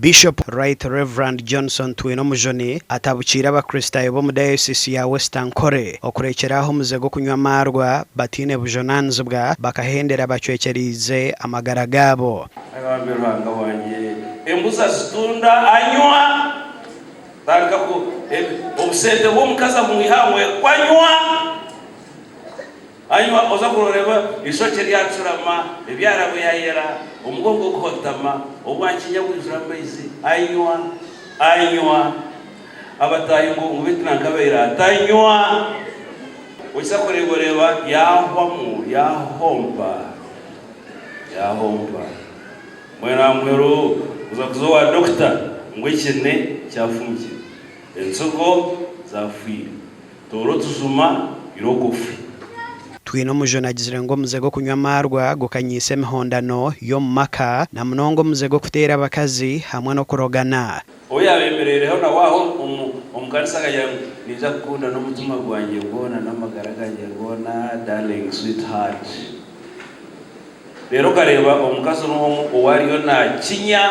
Biishopu Right Reverend Johnson Twinomujuni atabukira abakristaayo bo mu diocese ya Agacencwire okurekeraho omuzego kunywa amaarwa batine bujonanzibwa bakahendera bacwekerize amagara gabo. Abambiranga wanje embuza zitunda anywa tanga ko obusente bw'omukazi mwihamwe kwanywa anywa oza kuroreba isoke lyacurama ebyarabo yayera umugongo guhotama obwankinya bw'ijura amaizi anywa abatayi ngo ubitinanga beira atanywa uza kureboreba yahomba mwera mwero uza kuzowa doctor ngo ikine cyafumye ensogo zafire toro tuzuma irokofu. Twinomujuni agizire ngo omuzego kunywa amaarwa gukanyise emihondano y'omu maka na munonga omuzego kutera abakazi hamwe n'okurogana. Oyabemerereho na waho omukanisa kajya niza kukunda n'omutima gwanjye ngona n'amagara ganjye ngona darling sweetheart. Rero kareba omukazi owariyo nakinya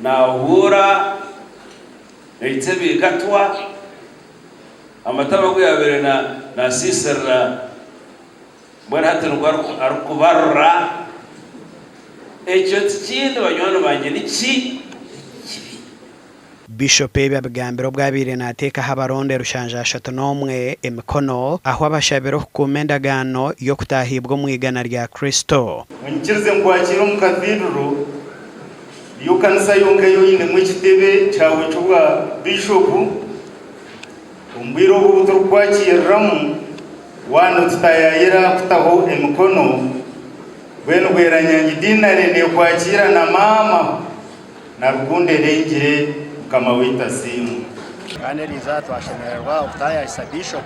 nahura eitsebi gatwa amatama guyabere na sisera bwana hatano arukubarra ekyo tikindi banywano banje niki. Bishop ebigambiro bwabire nateka habaronde rushanja 31 emikono aho abashabiro hukuma endagano yo kutahibwa mu igana rya Kristo. Nkirize ngwakira mu kathedral yo kanisa yonke yoyine mu kitebe cyawe cy'ubwa Bishop umbiro butro kwakiramu wano tutayayira kutaho emikono bwenu bweranyangi dinare ne kwakira na mama na rukunde rengire kama wita simu kandi riza twashemererwa okutayayisa Bishop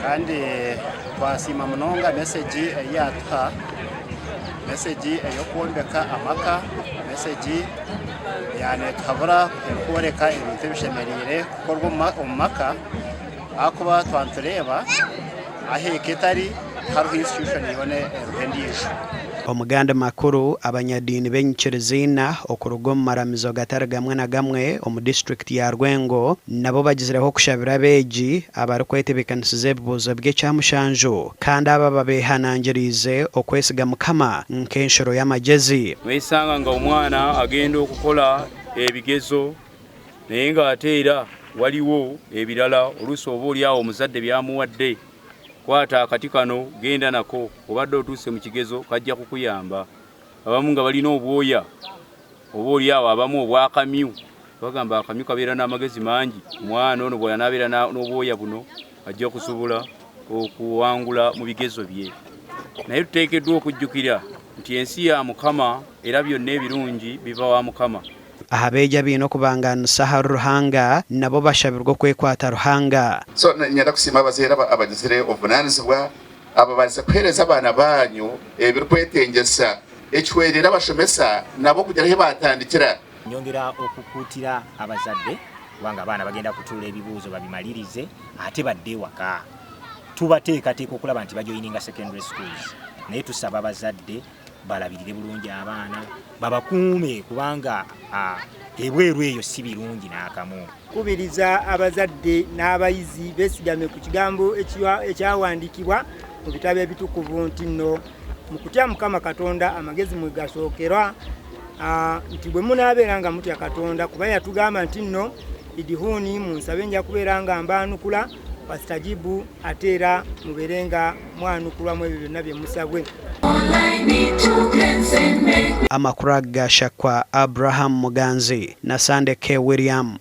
kandi twasima munonga message yatuha message yo kwombeka amaka message yani tukabura kwereka ibintu bishemerire gukorwa mu maka akuba twantureba aheketari haruho institution yone ruhendisho. Omuganda makuru abanyadini b'enyikirizina okurugo mu maramizo gatari gamwe na gamwe omu district ya Rwengo nabo bagizireho kushabira beji abari kwetebekanisiza ebibuzo by'ekyamushanju kandi aba babehanangirize okwesiga Mukama nk'enshoro y'amagezi. Wesanga nga omwana agenda okukola ebigezo naye nga ateera waliwo ebirala oluusi oba olyawo omuzadde byamuwadde kwata akati kano genda nako obadde otuuse mu kigezo kajja kukuyamba. Abamu nga balina obwoya oba olyawo abamu obwakamyu bagamba akamyu kabeera n'amagezi mangi omwana ono bw'anabeera n'obwoya buno ajja kusobola okuwangula mu bigezo bye. Naye tuteekeddwa okujjukira nti ensi ya Mukama era byonna ebirungi biva wa Mukama. Ahabeja bino kubanganisa Ruhanga nabo bashabirwa kwekwata Ruhanga. So nyenda kusima abazera abagizire obunanizibwa ababaze kwereza abana banyu ebirkwetengesa ekiwerera bashomesa nabo kugira he batandikira. Nyongera okukutira abazadde kubanga abana bagenda kutula ebibuuzo babimalirize ate badde waka tubateekateeka okulaba nti bajoyininga secondary schools naye tusaba abazadde balabirire bulungi abaana babakuume kubanga ebweru eyo si birungi n'akamu. Kubiriza abazadde n'abayizi besigame ku kigambo ekyawandikibwa mu bitabo ebitukuvu nti nno mu kutya Mukama Katonda amagezi mwe gasookerwa nti bwe munaabeera nga mutya Katonda kuba yatugamba nti nno idihuni munsabe nja kubeera nga mbaanukula pasitajibu ate era mubeerenga mwanukulwamu ebyo byonna bye musabwe. Amakuru agashakwa Abraham Muganzi na Sande K. William.